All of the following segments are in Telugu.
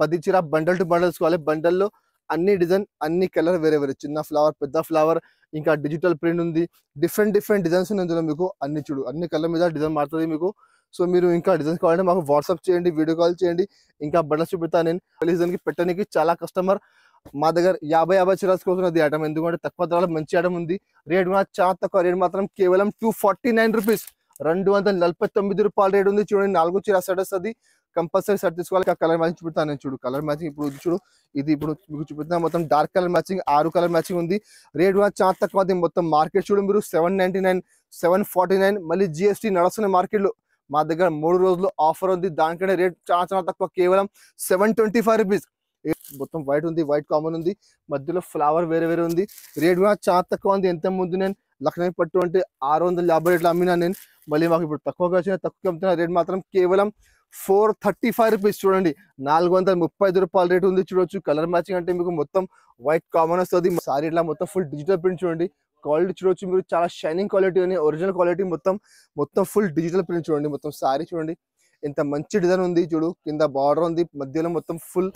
10 చీర బండల్ టు బండల్ తీసుకోవాలి. బండల్లో అన్ని డిజైన్ అన్ని కలర్ వేరే వేరే, చిన్న ఫ్లవర్ పెద్ద ఫ్లవర్ ఇంకా డిజిటల్ ప్రింట్ ఉంది. డిఫరెంట్ డిఫరెంట్ డిజైన్స్ ఉన్నాయి ఇందులో. మీకు అన్ని చూడు అన్ని కలర్ మీద డిజైన్ మారుతుంది మీకు. సో మీరు ఇంకా డిజైన్స్ కావాలంటే మాకు వాట్సాప్ చేయండి, వీడియో కాల్ చేయండి. ఇంకా బండల్స్ చూపిస్తాను నేను. రీజన్కి పెట్టడానికి చాలా కస్టమర్ మా దగ్గర 50 చీరస్ కోసం అది ఐటమ్, ఎందుకంటే తక్కువ ధరలో మంచి ఐటమ్ ఉంది. రేట్ కూడా చాలా తక్కువ. రేట్ మాత్రం కేవలం 249 రూపీస్, 249 రూపాయల రేట్ ఉంది. చూడండి 4 చీర సెట్ వస్తుంది. కంపల్సరీ సెట్ తీసుకోవాలి. కలర్ మ్యాచింగ్ చూపిస్తాను నేను. చూడు కలర్ మ్యాచింగ్ ఇప్పుడు చూడు, ఇది ఇప్పుడు మీకు చూపిస్తున్నా మొత్తం dark colour matching, 6 colour matching ఉంది. రేట్ కూడా చాలా తక్కువ. మొత్తం మార్కెట్ చూడు మీరు 799, 749, మళ్ళీ జిఎస్టీ నడుస్తున్న మార్కెట్లో. మా దగ్గర 3 రోజులు ఆఫర్ ఉంది. దానికంటే రేట్ చాలా చాలా తక్కువ, కేవలం 725 రూపీస్. మొత్తం వైట్ ఉంది, వైట్ కామన్ ఉంది, మధ్యలో ఫ్లవర్ వేరే వేరే ఉంది. రేట్ కూడా చాలా తక్కువ ఉంది. ఎంత ముందు నేను లక్నో పట్టు అంటే 650 రేట్లు అమ్మినా నేను. మళ్ళీ మాకు ఇప్పుడు తక్కువగా వచ్చిన తక్కువ అమ్ముతున్నా. రేట్ మాత్రం కేవలం 435 రూపీస్. చూడండి 435 రూపాయల రేట్ ఉంది. చూడొచ్చు కలర్ మ్యాచింగ్ అంటే మీకు మొత్తం వైట్ కామన్ వస్తుంది. సారీ ఇట్లా మొత్తం ఫుల్ డిజిటల్ ప్రింట్ చూడండి. క్వాలిటీ చూడొచ్చు మీరు, చాలా షైనింగ్ క్వాలిటీ అని, ఒరిజినల్ క్వాలిటీ. మొత్తం ఫుల్ డిజిటల్ ప్రింట్ చూడండి. మొత్తం సారీ చూడండి ఎంత మంచి డిజైన్ ఉంది. చూడు కింద బార్డర్ ఉంది, మధ్యలో మొత్తం ఫుల్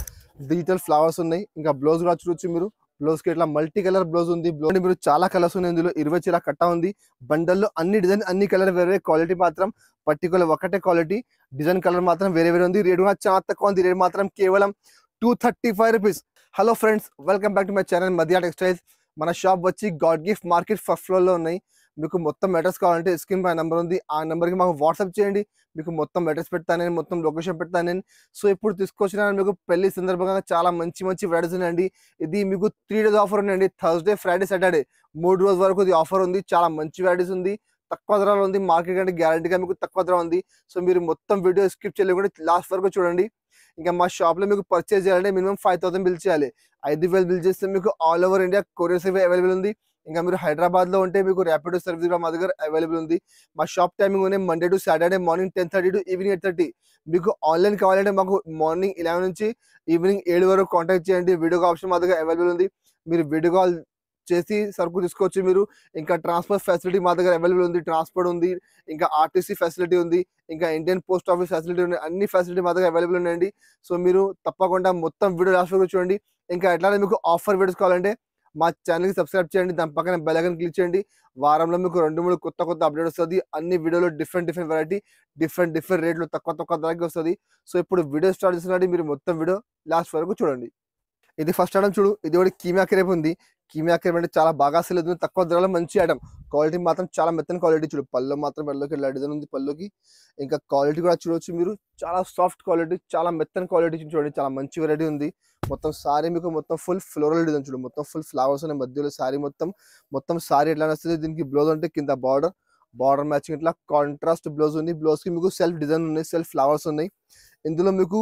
డిజిటల్ ఫ్లవర్స్ ఉన్నాయి. ఇంకా బ్లౌజ్ కూడా చూడొచ్చు మీరు. బ్లౌజ్ కి ఇట్లా మల్టీ కలర్ బ్లౌజ్ ఉంది. బ్లౌజ్ మీరు చాలా కలర్స్ ఉన్నాయి ఇందులో. 20 చీర కట్ట ఉంది. బండల్లో అన్ని డిజైన్ అన్ని కలర్ వేరే, క్వాలిటీ మాత్రం పర్టికులర్ ఒకటే క్వాలిటీ, డిజైన్ కలర్ మాత్రం వేరే వేరే ఉంది. రేట్ కూడా చాలా తక్కువ ఉంది. రేట్ మాత్రం కేవలం 235 rupees. Hello friends, welcome back to my channel మధ్య టెక్స్టైల్స్. మన షాప్ వచ్చి God gift market first floor లో ఉన్నాయి. మీకు మొత్తం అడ్రస్ కావాలంటే స్క్రీన్ పై నెంబర్ ఉంది, ఆ నెంబర్కి మాకు వాట్సాప్ చేయండి. మీకు మొత్తం అడ్రస్ పెడతాను నేను, మొత్తం లొకేషన్ పెడతాను నేను. సో ఇప్పుడు తీసుకొచ్చిన మీకు పెళ్లి సందర్భంగా చాలా మంచి మంచి వెరైటీస్ ఉన్నాయండి. ఇది మీకు 3 days ఆఫర్ ఉన్నాయండి. థర్స్డే, ఫ్రైడే, సాటర్డే 3 రోజుల వరకు ఇది ఆఫర్ ఉంది. చాలా మంచి వెరైటీస్ ఉంది, తక్కువ ధరలో ఉంది. మార్కెట్ కంటే గ్యారంటీగా మీకు తక్కువ ధర ఉంది. సో మీరు మొత్తం వీడియో స్కిప్ చేయలేకుండా లాస్ట్ వరకు చూడండి. ఇంకా మా షాప్లో మీకు పర్చేజ్ చేయాలంటే మినిమం 5000 బిల్ చేయాలి. 5000 బిల్ చేస్తే మీకు all over India courier service available ఉంది. ఇంకా మీరు హైదరాబాద్లో ఉంటే మీకు ర్యాపిడో సర్వీస్ కూడా మా దగ్గర అవైలబుల్ ఉంది. మా షాప్ టైమింగ్ ఉన్నాయి Monday to Saturday morning 10:30 to evening 8:30. మీకు ఆన్లైన్ కావాలంటే మాకు మార్నింగ్ 11 నుంచి ఈవినింగ్ 7 వరకు కాంటాక్ట్ చేయండి. వీడియో కాల్ ఆప్షన్ మా దగ్గర అవైలబుల్ ఉంది. మీరు వీడియో కాల్ చేసి సరుకు తీసుకోవచ్చు మీరు. ఇంకా ట్రాన్స్పోర్ట్ ఫెసిలిటీ మా దగ్గర అవైలబుల్ ఉంది. ట్రాన్స్పోర్ట్ ఉంది, ఇంకా ఆర్టీసీ ఫెసిలిటీ ఉంది, ఇంకా ఇండియన్ పోస్ట్ ఆఫీస్ ఫెసిలిటీ ఉంది. అన్ని ఫెసిలిటీ మా దగ్గర అవైలబుల్ ఉన్నాయండి. సో మీరు తప్పకుండా మొత్తం వీడియో లాస్ట్ వరకు చూడండి. ఇంకా ఎట్లానే మీకు ఆఫర్ వీడియోస్ కావాలంటే మా ఛానల్కి సబ్స్క్రైబ్ చేయండి, దాని పక్కన బెల్ ఐకాన్ క్లిక్ చేయండి. వారంలో మీకు 2-3 కొత్త అప్డేట్ వస్తుంది. అన్ని వీడియోలో డిఫరెంట్ వెరైటీ, డిఫరెంట్ రేట్లు తక్కువ ధరకి వస్తుంది. సో ఇప్పుడు వీడియో స్టార్ట్ చేస్తున్నట్టు మీరు మొత్తం వీడియో లాస్ట్ వరకు చూడండి. ఇది ఫస్ట్ ఐటమ్ చూడు, ఇది ఒకటి కీమియా క్రేప్ ఉంది. కీమియా క్రేప్ అంటే చాలా బాగా సేల్ అవుతుంది, తక్కువ ధరలో మంచి ఐటమ్. క్వాలిటీ మాత్రం చాలా మెత్తని క్వాలిటీ. చూడు పళ్ళు మాత్రం పళ్ళుకి ఇలా డిజైన్ ఉంది పళ్ళుకి. ఇంకా క్వాలిటీ కూడా చూడవచ్చు మీరు, చాలా సాఫ్ట్ క్వాలిటీ, చాలా మెత్తని క్వాలిటీ చూడండి. చాలా మంచి వెరైటీ ఉంది. మొత్తం సారీ మీకు మొత్తం ఫుల్ ఫ్లోరల్ డిజైన్ చూడు, మొత్తం ఫుల్ ఫ్లవర్స్ ఉన్నాయి మధ్యలో. సారీ మొత్తం సారీ ఎట్లా వస్తుంది. దీనికి బ్లౌజ్ అంటే కింద బార్డర్ మ్యాచింగ్ ఇట్లా కాంట్రాస్ట్ బ్లౌజ్ ఉంది. బ్లౌజ్ కి మీకు సెల్ఫ్ డిజైన్ ఉన్నాయి, సెల్ఫ్ ఫ్లవర్స్ ఉన్నాయి. ఇందులో మీకు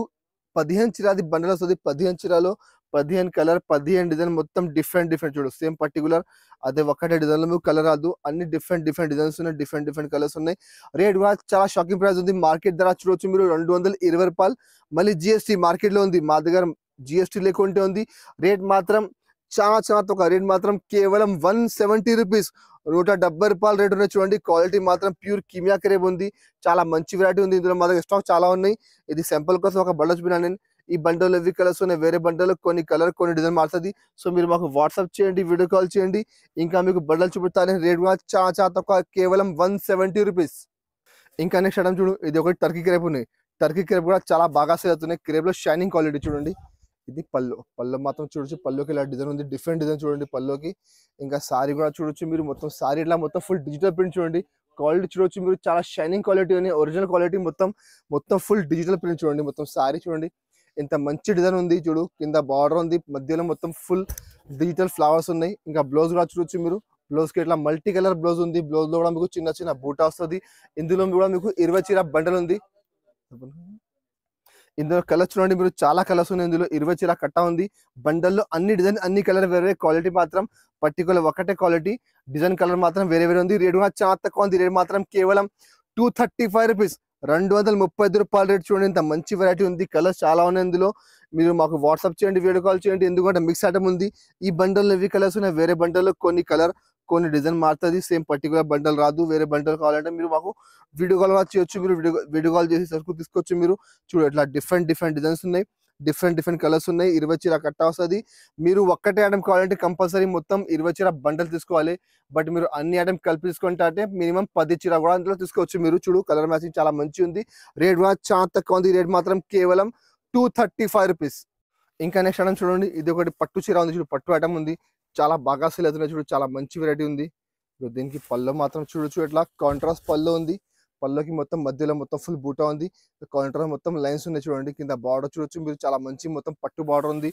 15 చీరది బండల్ వస్తుంది. 15 చీరలో 15 కలర్, 15 డిజైన్, మొత్తం డిఫరెంట్ చూడు. సేమ్ పర్టికులర్ అదే ఒకటే డిజైన్ లో మీకు కలర్ రాదు. అన్ని డిఫరెంట్ డిజైన్స్ ఉన్నాయి, డిఫరెంట్ కలర్స్ ఉన్నాయి. రేట్ కూడా చాలా షాకింగ్ ప్రైస్ ఉంది. మార్కెట్ ధర చూడవచ్చు మీరు 220 రూపాయలు. మళ్ళీ జిఎస్టీ మార్కెట్ లో ఉంది, మా దగ్గర జిఎస్టీ లేకుంటే ఉంది. రేట్ మాత్రం చాలా తక్కువ. రేట్ మాత్రం కేవలం 170 రూపీస్, 170 రూపాయల రేట్ ఉన్నాయి. చూడండి క్వాలిటీ మాత్రం ప్యూర్ కీమియా క్రేప్ ఉంది. చాలా మంచి వెరైటీ ఉంది. ఇందులో మా దగ్గర స్టాక్ చాలా ఉన్నాయి. ఇది సింపుల్ కోసం ఒక బండల్ చూపినాను నేను. ఈ బండల్ ఎవి కలర్స్ ఉన్నాయి, వేరే బండలు కొన్ని కలర్ కొన్ని డిజైన్ మారుతుంది. సో మీరు మాకు వాట్సాప్ చేయండి, వీడియో కాల్ చేయండి. ఇంకా మీకు బండల్ చూపిస్తాను. రేట్ కూడా చాలా తక్కువ, కేవలం 170 రూపీస్. ఇంకా నెక్స్ట్ ఐటమ్ చూడు, ఇది ఒకటి టర్కీ క్రేప్ ఉన్నాయి. టర్కీ క్రేప్ కూడా చాలా బాగా సేల్ అవుతున్నాయి. క్రేప్ లో షైనింగ్ క్వాలిటీ చూడండి. ఇది పళ్ళు మాత్రం చూడొచ్చు. పళ్ళుకి ఇలా డిజైన్ ఉంది, డిఫరెంట్ డిజైన్ చూడండి పళ్ళుకి. ఇంకా సారీ కూడా చూడొచ్చు మీరు. మొత్తం సారీ ఇట్లా మొత్తం ఫుల్ డిజిటల్ ప్రింట్ చూడండి. క్వాలిటీ చూడొచ్చు మీరు, చాలా షైనింగ్ క్వాలిటీ అని, ఒరిజినల్ క్వాలిటీ. మొత్తం ఫుల్ డిజిటల్ ప్రింట్ చూడండి. మొత్తం సారీ చూడండి ఎంత మంచి డిజైన్ ఉంది. చూడు కింద బార్డర్ ఉంది, మధ్యలో మొత్తం ఫుల్ డిజిటల్ ఫ్లవర్స్ ఉన్నాయి. ఇంకా బ్లౌజ్ కూడా చూడొచ్చు మీరు. బ్లౌజ్ కి ఇట్లా మల్టీ కలర్ బ్లౌజ్ ఉంది. బ్లౌజ్ లో కూడా మీకు చిన్న బూటా వస్తుంది. ఇందులో కూడా మీకు 20 చీర బండల్ ఉంది. ఇందులో కలర్స్ చూడండి మీరు, చాలా కలర్స్ ఉన్నాయి ఇందులో. 20 చీర కట్ట ఉంది. బండల్లో అన్ని డిజైన్ అన్ని కలర్ వేరే, క్వాలిటీ మాత్రం పర్టికులర్ ఒకటే క్వాలిటీ, డిజైన్ కలర్ మాత్రం వేరే ఉంది. రేట్ కూడా చాలా తక్కువ ఉంది. రేట్ మాత్రం కేవలం 235 రూపీస్, 235 రూపాయల రేట్. చూడండి ఇంత మంచి వెరైటీ ఉంది. కలర్స్ చాలా ఉన్నాయి ఇందులో. మీరు మాకు వాట్సాప్ చేయండి, వీడియో కాల్ చేయండి. ఎందుకంటే మిక్స్ ఐటమ్ ఉంది. ఈ బండల్లో ఎవి కలర్స్ ఉన్నాయి, వేరే బండల్లో కొన్ని కలర్ కొన్ని డిజైన్ మారుతుంది. సేమ్ పర్టికులర్ బండల్ రాదు. వేరే బండల్ కావాలంటే మీరు మాకు వీడియో కాల్ చేయొచ్చు. మీరు వీడియో కాల్ చేసి సరుకు తీసుకోవచ్చు మీరు. చూడు ఇట్లా డిఫరెంట్ డిజైన్స్ ఉన్నాయి. డిఫరెంట్ డిఫరెంట్ కలర్స్ ఉన్నాయి. 20 చీర కట్ట వస్తది. మీరు ఒక్కటే ఐటమ్ కావాలంటే కంపల్సరీ మొత్తం 20 చీర బండల్ తీసుకోవాలి. బట్ మీరు అన్ని ఐటమ్ కలిపి తీసుకుంటే అంటే మినిమం 10 చీర కూడా అందులో తీసుకోవచ్చు. మీరు చూడు కలర్ మ్యాచింగ్ చాలా మంచిగా ఉంది. రేట్ కూడా చాలా తక్కువ ఉంది. రేట్ మాత్రం కేవలం 235 రూపీస్. ఇంకా నెక్స్ట్ ఐటమ్ చూడండి. ఇది ఒకటి పట్టు చీర ఉంది చూడు. పట్టు ఐటమ్ ఉంది. చాలా బాగా సేల్ అవుతున్నాయి చూడు. చాలా మంచి వెరైటీ ఉంది. దీనికి పళ్ళు మాత్రం చూడొచ్చు. ఇట్లా కాంట్రాస్ట్ పళ్ళు ఉంది. పళ్ళుకి మొత్తం మధ్యలో మొత్తం ఫుల్ బూటా ఉంది. కాంట్రాస్ట్ మొత్తం లైన్స్ ఉన్నాయి చూడండి. కింద బార్డర్ చూడొచ్చు మీరు. చాలా మంచి మొత్తం పట్టు బార్డర్ ఉంది.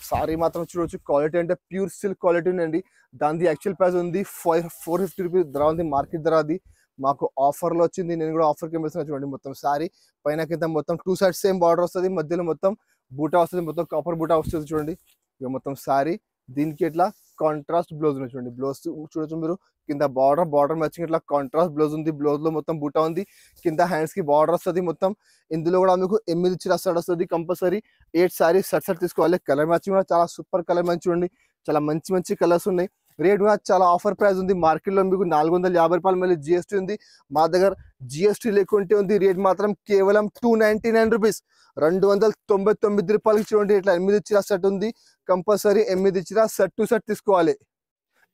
సారీ మాత్రం చూడొచ్చు. క్వాలిటీ అంటే ప్యూర్ సిల్క్ క్వాలిటీ ఉందండి. దాని యాక్చువల్ ప్రైస్ ఉంది 450 రూపీస్ ధర ఉంది. మార్కెట్ ధర అది. మాకు ఆఫర్లో వచ్చింది. నేను కూడా ఆఫర్కి ఇస్తున్నా చూడండి. మొత్తం సారీ పైన కింద మొత్తం 2 సైడ్స్ సేమ్ బార్డర్ వస్తుంది. మధ్యలో మొత్తం బూటా వస్తుంది. మొత్తం కాపర్ బూటా వస్తుంది చూడండి. ఇక మొత్తం సారీ దీనికి ఇట్లా కాంట్రాస్ట్ బ్లౌజ్ ఉంది చూడండి. బ్లౌజ్ చూడొచ్చు మీరు. కింద బార్డర్ మ్యాచింగ్ ఇట్లా కాంట్రాస్ట్ బ్లౌజ్ ఉంది. బ్లౌజ్ లో మొత్తం బూటా ఉంది. కింద హ్యాండ్స్ కి బార్డర్ వస్తుంది. మొత్తం ఇందులో కూడా మీకు 8 చీర సెట్ వస్తుంది. కంపల్సరీ 8 సారీ సెట్ తీసుకోవాలి. కలర్ మ్యాచింగ్ కూడా చాలా సూపర్ కలర్ మ్యాచింగ్ చూడండి. చాలా మంచి మంచి కలర్స్ ఉన్నాయి. రేట్ కూడా చాలా ఆఫర్ ప్రైస్ ఉంది. మార్కెట్ లో మీకు 450 రూపాయలు మళ్ళీ జిఎస్టీ ఉంది. మా దగ్గర జిఎస్టీ లేకుంటే ఉంది. రేట్ మాత్రం కేవలం 299 రూపీస్. 299 రూపాయలకి చూడండి. ఇట్లా 8 చీర సెట్ ఉంది. కంపల్సరీ 8 చీర సెట్ టు సెట్ తీసుకోవాలి.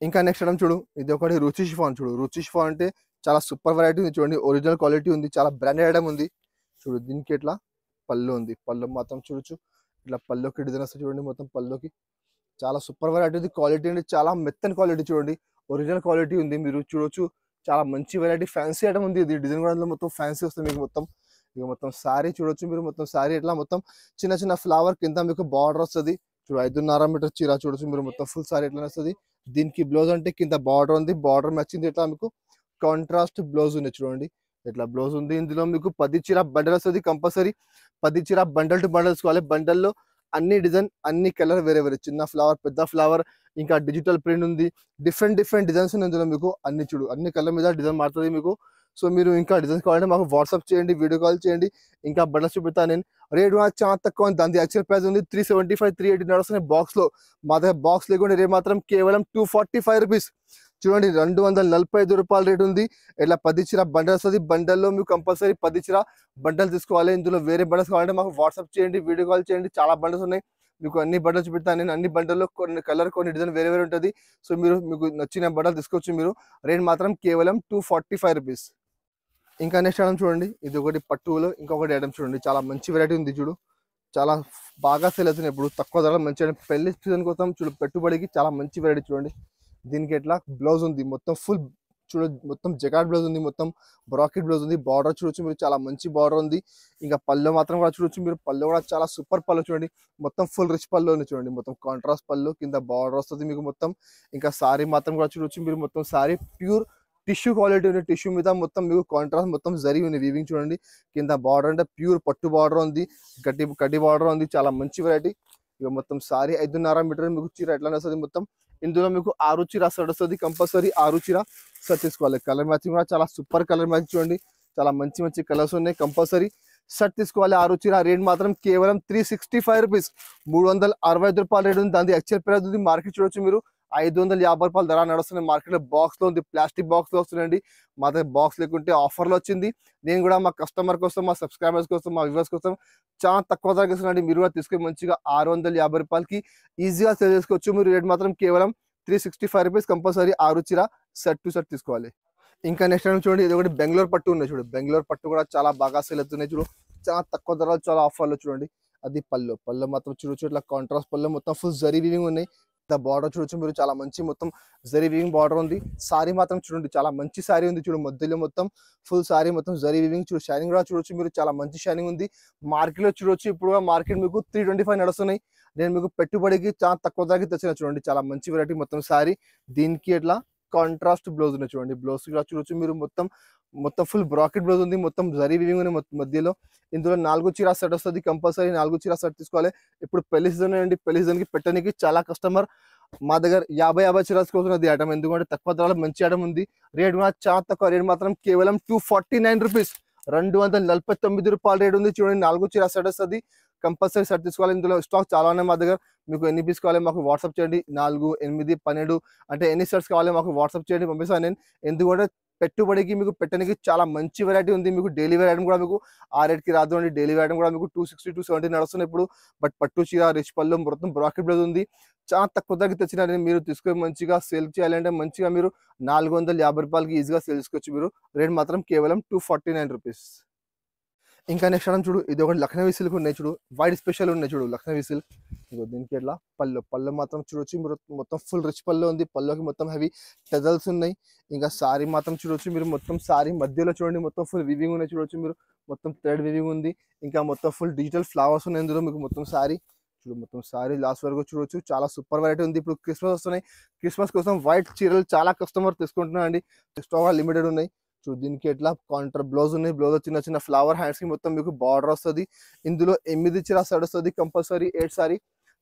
ఇంకా నెక్స్ట్ ఐటమ్ చూడు. ఇది ఒకటి రుచి షిఫాన్ చూడు. రుచి షిఫాన్ అంటే చాలా సూపర్ వెరైటీ ఉంది చూడండి. ఒరిజినల్ క్వాలిటీ ఉంది. చాలా బ్రాండెడ్ ఐటమ్ ఉంది చూడు. దీనికి ఇట్లా పళ్ళు ఉంది. పళ్ళు మాత్రం చూడొచ్చు. ఇట్లా పళ్ళుకి డిజైన్ వస్తుంది చూడండి. మొత్తం పళ్ళుకి చాలా సూపర్ వెరైటీ ఉంది. క్వాలిటీ అంటే చాలా మెత్తని క్వాలిటీ చూడండి. ఒరిజినల్ క్వాలిటీ ఉంది. మీరు చూడొచ్చు. చాలా మంచి వెరైటీ ఫ్యాన్సీ ఐటమ్ ఉంది. ఇది డిజైన్ కూడా మొత్తం ఫ్యాన్సీ వస్తుంది మీకు మొత్తం. ఇక మొత్తం సారీ చూడొచ్చు మీరు. మొత్తం సారీ ఇట్లా మొత్తం చిన్న చిన్న ఫ్లవర్ కింద మీకు బార్డర్ వస్తుంది చూడు. 5.5 మీటర్ చీర చూడొచ్చు మీరు. మొత్తం ఫుల్ సారీ ఎట్లా వస్తుంది. దీనికి బ్లౌజ్ అంటే కింద బార్డర్ ఉంది. బార్డర్ మ్యాచింగ్ ఇట్లా మీకు కాంట్రాస్ట్ బ్లౌజ్ ఉంది చూడండి. ఇట్లా బ్లౌజ్ ఉంది. ఇందులో మీకు 10 చీర బండల్ వస్తుంది. కంపల్సరీ 10 చీర బండల్ టు బండల్ తీసుకోవాలి. బండల్లో అన్ని డిజైన్ అన్ని కలర్ వేరే వేరే. చిన్న ఫ్లవర్, పెద్ద ఫ్లవర్, ఇంకా డిజిటల్ ప్రింట్ ఉంది. డిఫరెంట్ డిజైన్స్ ఉన్నాయి ఇందులో మీకు. అన్ని చూడు అన్ని కలర్ మీద డిజైన్ మారుతుంది మీకు. సో మీరు ఇంకా డిజైన్స్ కావాలంటే మాకు వాట్సాప్ చేయండి, వీడియో కాల్ చేయండి. ఇంకా బండల్స్ చూపిస్తాను నేను. రేట్ కూడా చాలా తక్కువ. దాని యాక్చువల్ ప్రైస్ ఉంది 375, 380 నడుస్తున్నాయి బాక్స్ లో. మా దగ్గర బాక్స్ లేకుండా రేట్ మాత్రం కేవలం 245 రూపీస్. చూడండి 245 రూపాయల రేట్ ఉంది. ఇట్లా 10 చీర బండల్ వస్తుంది. బండల్లో మీకు కంపల్సరీ 10 చీర బండల్ తీసుకోవాలి. ఇందులో వేరే బండల్స్ కావాలంటే మాకు వాట్సాప్ చేయండి, వీడియో కాల్ చేయండి. చాలా బండల్స్ ఉన్నాయి. మీకు అన్ని బండల్స్ చూపిస్తాను నేను. అన్ని బండల్లో కొన్ని కలర్ కొన్ని డిజైన్ వేరే వేరే ఉంటుంది. సో మీకు నచ్చిన బండల్ తీసుకోవచ్చు మీరు. రేట్ మాత్రం కేవలం 245 రూపీస్. ఇంకా నెక్స్ట్ ఐటమ్ చూడండి. ఇది ఒకటి పట్టులో ఇంకొకటి ఐటమ్ చూడండి. చాలా మంచి వెరైటీ ఉంది చూడు. చాలా బాగా సేల్ అవుతుంది. ఇప్పుడు తక్కువ ధర మంచి పెళ్లి సీజన్ కోసం చూడు. పెట్టుబడికి చాలా మంచి వెరైటీ చూడండి. దీనికి ఎట్లా బ్లౌజ్ ఉంది. మొత్తం ఫుల్ చూడ మొత్తం జకాట్ బ్లౌజ్ ఉంది. మొత్తం బ్రాకెట్ బ్లౌజ్ ఉంది. బార్డర్ చూడొచ్చు మీరు. చాలా మంచి బార్డర్ ఉంది. ఇంకా పళ్ళు మాత్రం కూడా చూడొచ్చు మీరు. పళ్ళు కూడా చాలా సూపర్ పళ్ళు చూడండి. మొత్తం ఫుల్ రిచ్ పళ్ళు ఉంది చూడండి. మొత్తం కాంట్రాస్ట్ పళ్ళు కింద బార్డర్ వస్తుంది మీకు మొత్తం. ఇంకా సారీ మాత్రం కూడా చూడొచ్చు మీరు. మొత్తం సారీ ప్యూర్ టిష్యూ క్వాలిటీ ఉంది. టిష్యూ మీద మొత్తం మీకు కాంట్రాస్ట్ మొత్తం జరీ ఉంది. వీవింగ్ చూడండి. కింద బార్డర్ అంటే ప్యూర్ పట్టు బార్డర్ ఉంది. గడ్డి బార్డర్ ఉంది. చాలా మంచి వెరైటీ. ఇక మొత్తం సారీ 5.5 మీటర్ మీకు చీర ఎట్లా వస్తుంది మొత్తం. ఇందులో మీకు 6 చీర సెట్ వస్తుంది. కంపల్సరీ 6 చీర సెట్ తీసుకోవాలి. కలర్ మ్యాచింగ్ కూడా చాలా సూపర్ కలర్ మ్యాచింగ్ చూడండి. చాలా మంచి మంచి కలర్స్ ఉన్నాయి. కంపల్సరీ సెట్ తీసుకోవాలి 6 చీర. రేట్ మాత్రం కేవలం 365 రూపీస్. 365 రూపాయల రేట్ ఉంది. దాని యాక్చువల్ ప్రైస్ ఉంది. మార్కెట్ చూడొచ్చు మీరు 550 రూపాయల ధర నడుస్తున్నాయి. మార్కెట్ లో బాక్స్ లో ఉంది. ప్లాస్టిక్ బాక్స్ లో వస్తున్నాయండి. మా దగ్గర బాక్స్ లేకుంటే ఆఫర్ లో వచ్చింది. నేను కూడా మా కస్టమర్ కోసం, మా సబ్స్క్రైబర్స్ కోసం, మా వ్యూవర్స్ కోసం చాలా తక్కువ ధరకి ఇస్తున్నాండి. మీరు కూడా తీసుకొని మంచిగా 650 రూపాయలకి ఈజీగా సేల్ చేసుకోవచ్చు. మీరు రేట్ మాత్రం కేవలం 365 రూపీస్. కంపల్సరీ 6 చీర సెట్ టు సెట్ తీసుకోవాలి. ఇంకా నెక్స్ట్ టైం చూడండి. ఇది ఒకటి బెంగళూరు పట్టు ఉన్నాయి చూడు. బెంగళూరు పట్టు కూడా చాలా బాగా సేల్ అవుతున్నాయి చూడు. చాలా తక్కువ ధరలు చాలా ఆఫర్లో చూడండి. అది పళ్ళు మాత్రం చూడొచ్చు. ఇట్లా కాంట్రాస్ట్ పళ్ళు మొత్తం ఫుల్ జరీ వీవింగ్ ఉన్నాయి. బార్డర్ చూడొచ్చు మీరు. చాలా మంచి మొత్తం జరీ వీవింగ్ బార్డర్ ఉంది. సారీ మాత్రం చూడండి. చాలా మంచి సారీ ఉంది చూడు. మధ్యలో మొత్తం ఫుల్ సారీ మొత్తం జరీ వీవింగ్ చూడు. షైనింగ్ కూడా చూడొచ్చు మీరు. చాలా మంచి షైనింగ్ ఉంది. మార్కెట్ లో చూడొచ్చు. ఇప్పుడు మార్కెట్ మీకు 325 నడుస్తున్నాయి. నేను మీకు పెట్టుబడికి చాలా తక్కువ ధరకి తెచ్చిన చూడండి. చాలా మంచి వెరైటీ మొత్తం సారీ. దీనికి ఎట్లా కాంట్రాస్ట్ బ్లౌజ్ ఉన్నాయి చూడండి. బ్లౌజ్ కూడా చూడొచ్చు మీరు. మొత్తం ఫుల్ బ్రాకెట్ బ్లౌజ్ ఉంది. మొత్తం జరీ వీవింగ్ ఉంది మధ్యలో. ఇందులో 4 చీర సెట్ వస్తుంది. కంపల్సరీ 4 చీర సెట్ తీసుకోవాలి. ఇప్పుడు పెళ్లి సీజన్ అండి. పెళ్లి సీజన్ కి పెట్టడానికి చాలా కస్టమర్ మా దగ్గర 50 చీర కోసుకున్నది ఐటమ్. ఎందుకంటే తక్కువ ధరలో మంచి ఐటమ్ ఉంది. రేట్ కూడా చాలా తక్కువ. రేట్ మాత్రం కేవలం 249 రూపీస్. 249 రూపాయల రేట్ ఉంది చూడండి. 4 చీర సెట్ వస్తుంది. కంపల్సరీ సెట్ తీసుకోవాలి. ఇందులో స్టాక్ చాలా ఉన్నాయి మా దగ్గర. మీకు ఎన్ని పీస్ కావాలి మాకు వాట్సాప్ చేయండి. 4, 8, 12 అంటే ఎన్ని సెట్స్ కావాలి మాకు వాట్సాప్ చేయండి, పంపిస్తాను నేను. ఎందుకంటే పెట్టుబడికి మీకు పెట్టడానికి చాలా మంచి వెరైటీ ఉంది. మీకు డైలీ వేర్ ఐటమ్ కూడా మీకు ఆ రేట్‌కి రాదు అండి. డైలీ వేర్ ఐటమ్ కూడా మీకు 260, 270 నడుస్తున్నాయి ఇప్పుడు. బట్ పట్టు చీర, రిచ్ పళ్ళు మొత్తం బ్రాకెట్ బ్లౌజ్ ఉంది. చాలా తక్కువ ధరకి తెచ్చినారని మీరు తీసుకొని మంచిగా సేల్ చేయాలంటే మంచిగా మీరు రూ. 450కి ఈజీగా సేల్ చేసుకోవచ్చు మీరు. రేట్ మాత్రం కేవలం రూ. 249. ఇంకా నెక్స్ట్ ఐటమ్ చూడు, ఇది ఒకటి లక్నవీ సిల్క్ ఉన్నాయి చూడు, వైట్ స్పెషల్ ఉన్నాయి చూడు లక్నవీ సిల్క్. ఇగో దీనికి ఎట్లా పళ్ళు మాత్రం చూడొచ్చు మీరు, మొత్తం ఫుల్ రిచ్ పళ్ళు ఉంది. పళ్ళుకి మొత్తం హెవీ టెజల్స్ ఉన్నాయి. ఇంకా సారీ మాత్రం చూడొచ్చు మీరు, మొత్తం సారీ మధ్యలో చూడండి మొత్తం ఫుల్ వివింగ్ ఉన్నాయి చూడొచ్చు మీరు, మొత్తం థ్రెడ్ వివింగ్ ఉంది. ఇంకా మొత్తం ఫుల్ డిజిటల్ ఫ్లవర్స్ ఉన్నాయి ఇందులో మీకు. మొత్తం సారీ చూడు, మొత్తం సారీ లాస్ట్ వరకు చూడొచ్చు. చాలా సూపర్ వెరైటీ ఉంది. ఇప్పుడు క్రిస్మస్ వస్తున్నాయి, క్రిస్మస్ కోసం వైట్ చీరలు చాలా కస్టమర్ తీసుకుంటున్నారండి. స్టాక్ లిమిటెడ్ ఉన్నాయి చూడు. దీనికి ఎట్లా కాంట్రా బ్లౌజ్ ఉన్నాయి. బ్లౌజ్ చిన్న చిన్న ఫ్లవర్ హ్యాండ్స్ కి మొత్తం మీకు బార్డర్ వస్తుంది. ఇందులో 8 చీర షర్ట్ వస్తుంది. కంపల్సరీ 8 సారీ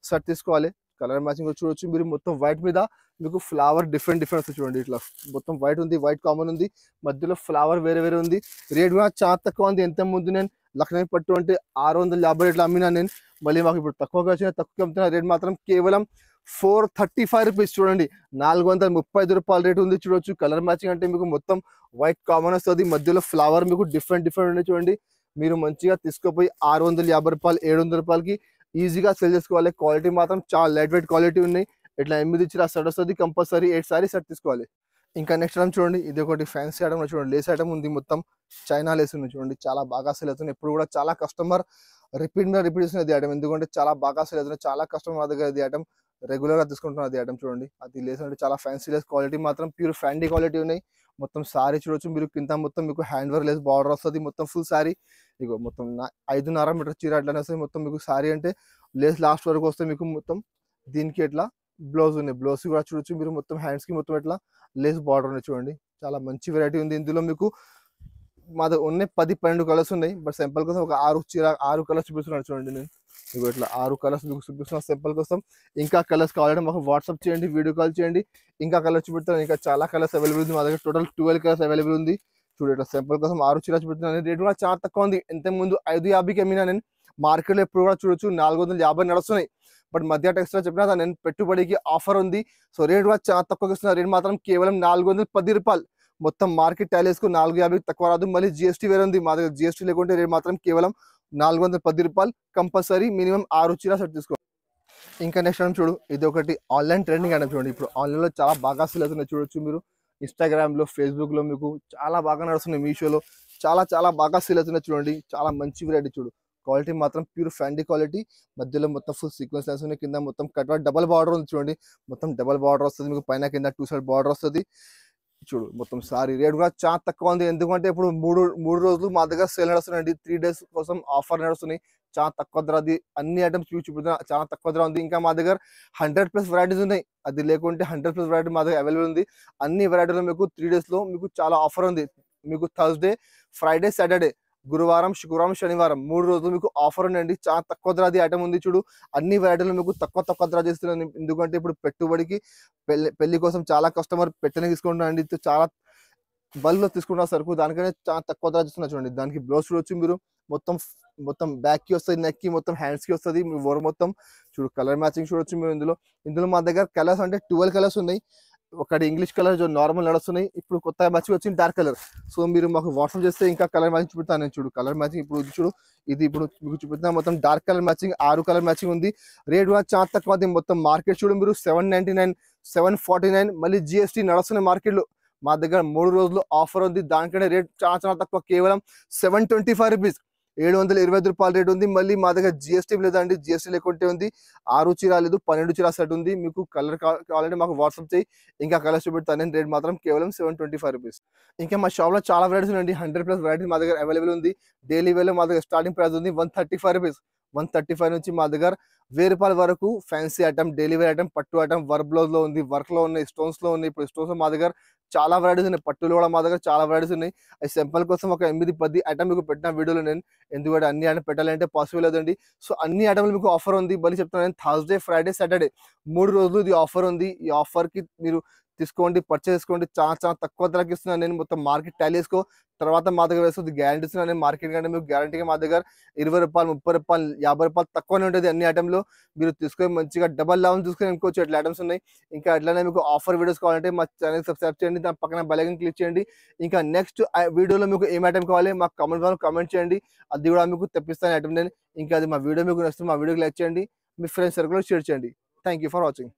షర్ట్ తీసుకోవాలి. కలర్ మ్యాచింగ్ చూడొచ్చు మీరు, మొత్తం వైట్ మీద మీకు ఫ్లవర్ డిఫరెంట్ వస్తుంది చూడండి. ఇట్లా మొత్తం వైట్ ఉంది, వైట్ కామన్ ఉంది, మధ్యలో ఫ్లవర్ వేరే వేరే ఉంది. రేట్ కూడా చాలా తక్కువ ఉంది. ఎంత ముందు నేను లక్నవీ పట్టు అంటే 650 రేట్లు అమ్మినా నేను, మళ్ళీ మాకు ఇప్పుడు తక్కువగా వచ్చిన తక్కువ అమ్ముతున్నా. రేట్ మాత్రం కేవలం రూ. 435 చూడండి. రూ. 435 రేట్ ఉంది చూడొచ్చు. కలర్ మ్యాచింగ్ అంటే మీకు మొత్తం వైట్ కామన్ వస్తుంది, మధ్యలో ఫ్లవర్ మీకు డిఫరెంట్ ఉన్నాయి చూడండి. మీరు మంచిగా తీసుకుపోయి రూ. 650, రూ. 700కి ఈజీగా సేల్ చేసుకోవాలి. క్వాలిటీ మాత్రం చాలా లైట్ వెయిట్ క్వాలిటీ ఉన్నాయి. ఇట్లా 8 చీర షర్ట్ వస్తుంది. కంపల్సరీ 8 సారీ షర్ట్ తీసుకోవాలి. ఇంకా నెక్స్ట్ ఐటమ్ చూడండి, ఇది ఒకటి ఫ్యాన్సీ ఐటమ్ చూడండి. లేస్ ఐటమ్ ఉంది, మొత్తం చైనా లేస్ ఉంది చూడండి. చాలా బాగా సేల్ అవుతుంది. ఎప్పుడు కూడా చాలా కస్టమర్ రిపీట్ చేస్తున్నది ఐటమ్, ఎందుకంటే చాలా బాగా సేల్ అవుతుంది. చాలా కస్టమర్ మా దగ్గర ఇది ఐటమ్ రెగ్యులర్ గా తీసుకుంటున్నారు. అది ఐటమ్ చూడండి, అది లేస్ అంటే చాలా ఫ్యాన్సీ లేస్. క్వాలిటీ మాత్రం ప్యూర్ ఫ్యాండీ క్వాలిటీ ఉన్నాయి. మొత్తం సారీ చూడొచ్చు మీరు, కింద మొత్తం మీకు హ్యాండ్ వర్క్ లేస్ బార్డర్ వస్తుంది. మొత్తం ఫుల్ సారీ ఇగో మొత్తం 5.5 మీటర్ చీర అట్లానే వస్తుంది. మొత్తం మీకు సారీ అంటే లేస్ లాస్ట్ వరకు వస్తే మీకు మొత్తం. దీనికి ఎట్లా బ్లౌజ్ ఉన్నాయి, బ్లౌజ్ కూడా చూడొచ్చు మీరు, మొత్తం హ్యాండ్స్ కి మొత్తం ఎట్లా లేస్ బార్డర్ ఉన్నాయి చూడండి. చాలా మంచి వెరైటీ ఉంది. ఇందులో మీకు మా దగ్గర ఉన్నాయి 10-12 కలర్స్ ఉన్నాయి. బట్ సింపుల్ కోసం ఒక 6 కలర్స్ చూపిస్తున్నాను చూడండి. నేను ఇగో ఇట్లా 6 కలర్స్ మీకు చూపిస్తున్నాను సింపుల్ కోసం. ఇంకా కలర్స్ కావాలంటే మాకు వాట్సాప్ చేయండి, వీడియో కాల్ చేయండి, ఇంకా కలర్స్ చూపెడతాను. ఇంకా చాలా కలర్స్ అవైలబుల్ ఉంది మా దగ్గర. టోటల్ 12 కలర్స్ అవైలబుల్ ఉంది చూడు. ఇట్లా సింపుల్ కోసం 6 చీర చూపెడుతున్నాను. రేట్ కూడా చాలా తక్కువ ఉంది. ఇంత ముందు 550కి అమ్మినా నేను. మార్కెట్లో ఎప్పుడు కూడా చూడొచ్చు 450 నడుస్తున్నాయి. బట్ మధ్య టెక్స్టైల్ చెప్పినా నేను పెట్టుబడికి ఆఫర్ ఉంది. సో రేట్ కూడా చాలా తక్కువగా ఇస్తున్నారు. రేట్ మాత్రం కేవలం రూ. 410. మొత్తం మార్కెట్ టాలీస్కు 450 తక్కువ రాదు. మళ్ళీ జిఎస్టీ వేరే ఉంది మా దగ్గర. జిఎస్టీ లేకుంటే రేట్ మాత్రం కేవలం రూ. 410. కంపల్సరీ మినిమం 6 చీర సెట్ తీసుకో. ఇంకా నెక్స్ట్ ఐటమ్ చూడు, ఇది ఒకటి ఆన్లైన్ ట్రెండింగ్ ఐటమ్ చూడండి. ఇప్పుడు ఆన్లైన్ లో చాలా బాగా సేల్ అవుతున్నాయి చూడొచ్చు మీరు. ఇన్స్టాగ్రామ్ లో, ఫేస్బుక్ లో మీకు చాలా బాగా నడుస్తున్నాయి. మీషోలో చాలా బాగా సేల్ అవుతున్నాయి చూడండి. చాలా మంచి వెరైటీ చూడు. క్వాలిటీ మాత్రం ప్యూర్ ఫ్యాండీ క్వాలిటీ. మధ్యలో మొత్తం ఫుల్ సీక్వెన్స్ లైన్స్ ఉన్నాయి. కింద మొత్తం కట్ డబల్ బార్డర్ ఉంది చూడండి. మొత్తం డబల్ బార్డర్ వస్తుంది మీకు, పైన కింద 2 సైడ్ బార్డర్ వస్తుంది చూడు. మొత్తం సారీ రేట్ కూడా చాలా తక్కువ ఉంది. ఎందుకంటే ఇప్పుడు మూడు రోజులు మా దగ్గర సేల్ నడుస్తున్నాయండి. 3 days కోసం ఆఫర్ నడుస్తున్నాయి. చాలా తక్కువ ధరది అన్ని ఐటమ్స్ చూపిస్తున్నా. చాలా తక్కువ ధర ఉంది. ఇంకా మా దగ్గర 100+ వెరైటీస్ ఉన్నాయి. అది లేకుంటే 100+ వెరైటీ మా దగ్గర అవైలబుల్ ఉంది. అన్ని వెరైటీలో మీకు 3 days లో మీకు చాలా ఆఫర్ ఉంది. మీకు థర్స్డే, ఫ్రైడే, సాటర్డే, గురువారం, శుక్రవారం, శనివారం 3 రోజులు మీకు ఆఫర్ ఉండండి. చాలా తక్కువ ధరది ఐటమ్ ఉంది చూడు. అన్ని వెరైటీలు మీకు తక్కువ ధర చేస్తున్నాను. ఎందుకంటే ఇప్పుడు పెట్టుబడికి పెళ్లి కోసం చాలా కస్టమర్ పెట్టని తీసుకుంటున్నారండి. చాలా బల్క్లో తీసుకున్న సరుకు దానికనే చాలా తక్కువ ధర చేస్తున్నా చూడండి. దానికి బ్లౌజ్ చూడొచ్చు మీరు. మొత్తం బ్యాక్ కి వస్తుంది, నెక్ కి మొత్తం, హ్యాండ్స్ కి వస్తుంది. ఓవర్ మొత్తం చూడు. కలర్ మ్యాచింగ్ చూడొచ్చు మీరు. ఇందులో మా దగ్గర కలర్స్ అంటే 12 కలర్స్ ఉన్నాయి. ఒకటి ఇంగ్లీష్ కలర్ నార్మల్ నడుస్తున్నాయి. ఇప్పుడు కొత్తగా మ్యాచింగ్ వచ్చింది డార్క్ కలర్. సో మీరు మాకు వాట్సాప్ చేస్తే ఇంకా కలర్ మ్యాచింగ్ చూపుతాను నేను చూడు. కలర్ మ్యాచింగ్ ఇప్పుడు చూడు, ఇది ఇప్పుడు మీకు చూపుతున్నా. మొత్తం dark colour matching, 6 colour matching ఉంది. రేట్ కూడా చాలా తక్కువ. మొత్తం మార్కెట్ చూడు మీరు 799, 749, మళ్ళీ జిఎస్టీ నడుస్తున్నాయి మార్కెట్ లో. మా దగ్గర 3 రోజులు ఆఫర్ ఉంది. దానికంటే రేట్ చాలా తక్కువ, కేవలం రూ. 725. రూ. 725 రేట్ ఉంది. మళ్ళీ మా దగ్గర జిఎస్టీ లేదండి. జిఎస్టీ లేకుంటే ఉంది. 6 చీర లేదు, 12 చీర సెట్ ఉంది. మీకు కలర్ కావాలంటే మాకు వాట్సాప్ చేయి, ఇంకా కలర్స్ చూపెడతాను నేను. రేట్ మాత్రం కేవలం రూ. 725. ఇంకా మా షాప్ లో చాలా వెరైటీస్ ఉన్నాయండి. 100+ వెరైటీస్ మా దగ్గర అవైలబుల్ ఉంది. డైలీ వేలో మా దగ్గర స్టార్టింగ్ ప్రైస్ ఉంది రూ. 135 నుంచి మా దగ్గర రూ. 1000 వరకు fancy item, daily wear item, పట్టు ఐటమ్, వర్క్ బ్లౌజ్ లో ఉంది, వర్క్ లో ఉన్నాయి, స్టోన్స్ లో ఉన్నాయి. ఇప్పుడు స్టోన్స్ మా దగ్గర చాలా వెరైటీస్ ఉన్నాయి. పట్టులో కూడా మా దగ్గర చాలా వెరైటీస్ ఉన్నాయి. అది సింపుల్ కోసం ఒక 8-10 ఐటమ్ మీకు పెట్టిన వీడియోలో నేను. ఎందుకంటే అన్ని ఐటమ్ పెట్టాలంటే పాసిబుల్ లేదండి. సో అన్ని ఐటమ్లు మీకు ఆఫర్ ఉంది. మళ్ళీ చెప్తాను నేను, థర్స్డే, ఫ్రైడే, సాటర్డే 3 రోజులు ఇది ఆఫర్ ఉంది. ఈ ఆఫర్ కి మీరు తీసుకోండి, పర్చేస్ చేసుకోండి. చాలా చాలా తక్కువ ధరకి ఇస్తున్నాను నేను. మొత్తం మార్కెట్ టాలీ చేసుకో, తర్వాత మా దగ్గర వేస్తుంది గ్యారంటీ ఇస్తున్నాను నేను. మార్కెట్ కంటే మీకు గ్యారంటీగా మా దగ్గర రూ. 20, రూ. 30, రూ. 50 తక్కువనే ఉంటుంది అన్ని ఐటెంలో. మీరు తీసుకొని మంచిగా డబల్ లాభం చూసుకొని ఇంకొచ్చు ఇట్లా ఐటమ్స్ ఉన్నాయి. ఇంకా అట్లనే మీకు ఆఫర్ వీడియోస్ కావాలంటే మా ఛానల్ సబ్స్క్రైబ్ చేయండి, దాని పక్కన బెల్ ఐకాన్ క్లిక్ చేయండి. ఇంకా నెక్స్ట్ వీడియోలో మీకు ఏం ఐటమ్ కావాలి మాకు కామెంట్ చేయండి, అది కూడా మీకు తెప్పిస్తాను ఐటమ్ నేను. ఇంకా అది మా వీడియో మీకు నచ్చితే మా వీడియోకి లైక్ చేయండి, మీ ఫ్రెండ్స్ సర్కిల్లో షేర్ చేయండి. Thank you for watching.